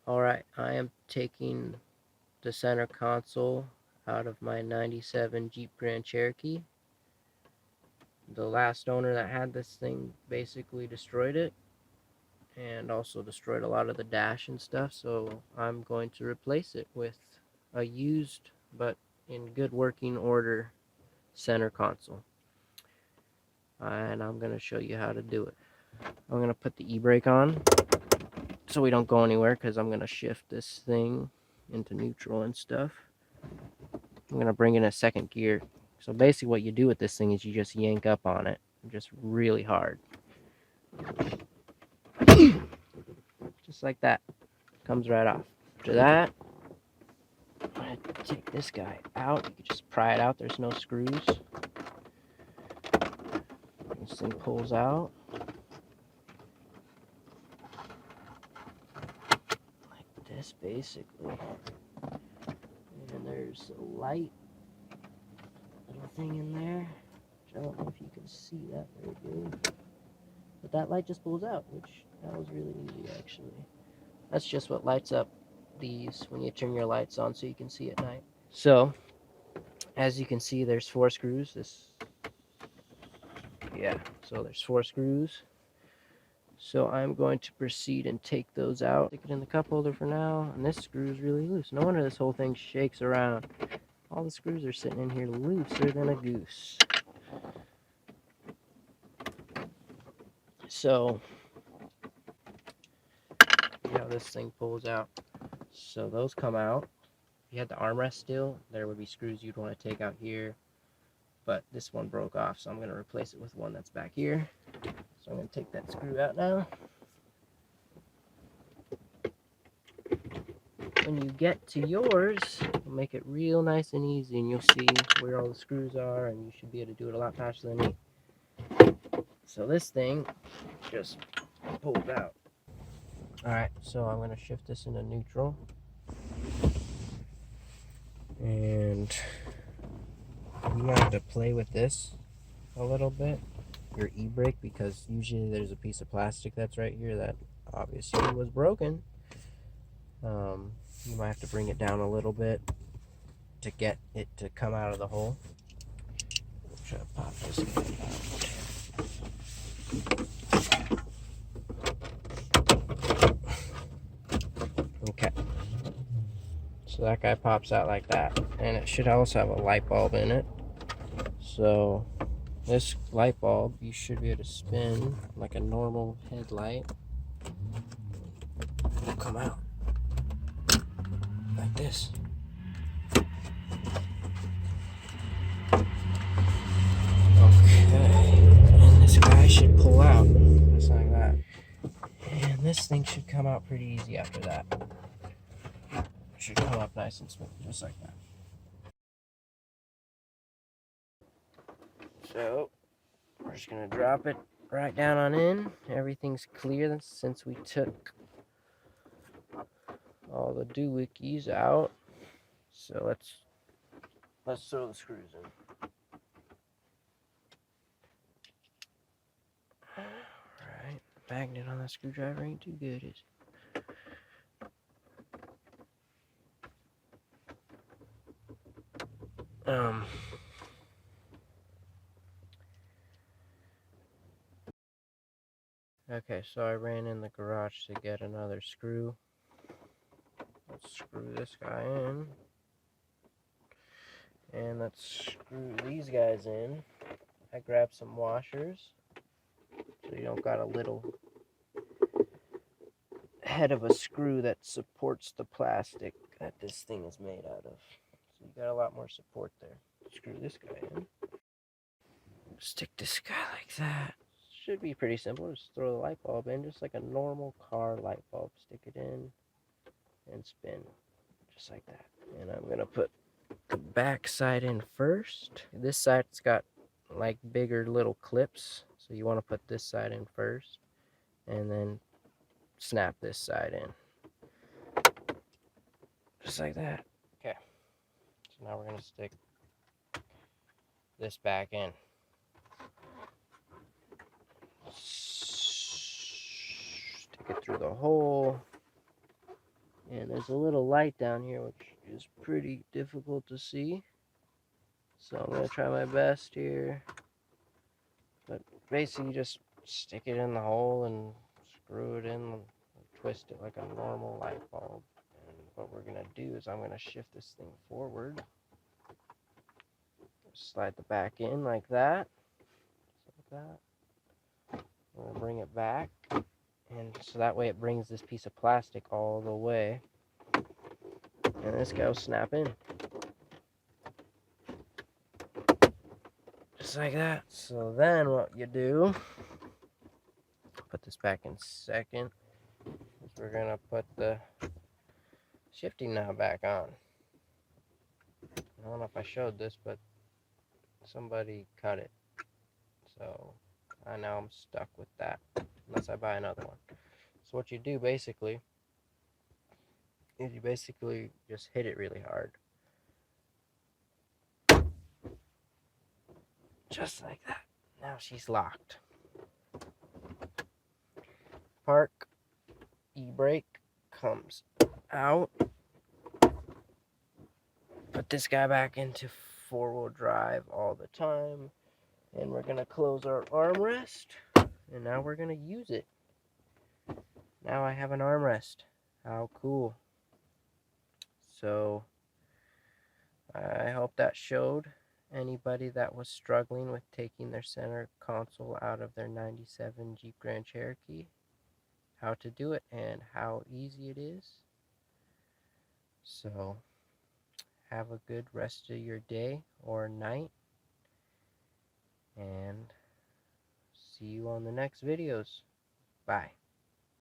Alright, I am taking the center console out of my 97 Jeep Grand Cherokee. The last owner that had this thing basically destroyed it and also destroyed a lot of the dash and stuff, so I'm going to replace it with a used but in good working order center console. And I'm going to show you how to do it. I'm going to put the e-brake on so we don't go anywhere because I'm going to shift this thing into neutral and stuff. I'm going to bring in a second gear. So basically what you do with this thing is you just yank up on it just really hard. Just like that. Comes right off. After that, I'm going to take this guy out. You can just pry it out. There's no screws. This thing pulls out. Like this, basically. And there's a light little thing in there. I don't know if you can see that very good. But that light just pulls out, which that was really easy, actually. That's just what lights up these when you turn your lights on so you can see at night. So, as you can see, there's 4 screws. So there's 4 screws. So I'm going to proceed and take those out. Stick it in the cup holder for now, and this screw is really loose. No wonder this whole thing shakes around. All the screws are sitting in here looser than a goose. So, see how this thing pulls out. So those come out. If you had the armrest still, there would be screws you'd want to take out here. But this one broke off, so I'm going to replace it with one that's back here. So I'm going to take that screw out now. When you get to yours, you'll make it real nice and easy, and you'll see where all the screws are, and you should be able to do it a lot faster than me. So this thing just pulled out. Alright, so I'm going to shift this into neutral. And you might have to play with this a little bit, your e-brake, because usually there's a piece of plastic that's right here that obviously was broken. You might have to bring it down a little bit to get it to come out of the hole. I'll try to pop this guy out. Okay. So that guy pops out like that. And it should also have a light bulb in it. So this light bulb, you should be able to spin like a normal headlight. It'll come out like this. Okay, and this guy should pull out just like that. And this thing should come out pretty easy after that. It should come up nice and smooth, just like that. So, we're just gonna drop it right down on in. Everything's clear since we took all the doohickeys out. So let's throw the screws in. Alright, magnet on that screwdriver ain't too good, is it? Okay, so I ran in the garage to get another screw. Let's screw this guy in. And let's screw these guys in. I grabbed some washers so you don't got a little head of a screw that supports the plastic that this thing is made out of. So you got a lot more support there. Screw this guy in. Stick this guy like that. Should be pretty simple. Just throw the light bulb in, just like a normal car light bulb. Stick it in and spin, just like that. And I'm gonna put the back side in first. This side's got like bigger little clips, so you want to put this side in first, and then snap this side in, just like that. Okay. So now we're gonna stick this back in. Stick it through the hole. And there's a little light down here which is pretty difficult to see. So I'm going to try my best here. But basically just stick it in the hole and screw it in, twist it like a normal light bulb. And what we're going to do is I'm going to shift this thing forward. Slide the back in like that. Like that. I'm going to bring it back. And so that way it brings this piece of plastic all the way. And this guy will snap in. Just like that. So then what you do, put this back in second, is we're going to put the shifting knob back on. I don't know if I showed this, but somebody cut it. So I now I'm stuck with that, unless I buy another one. So what you do basically is you basically just hit it really hard. Just like that. Now she's locked. Park, e-brake comes out. Put this guy back into four-wheel drive all the time. And we're going to close our armrest. And now we're going to use it. Now I have an armrest. How cool. So I hope that showed anybody that was struggling with taking their center console out of their 97 Jeep Grand Cherokee how to do it and how easy it is. So have a good rest of your day or night, and see you on the next videos. Bye.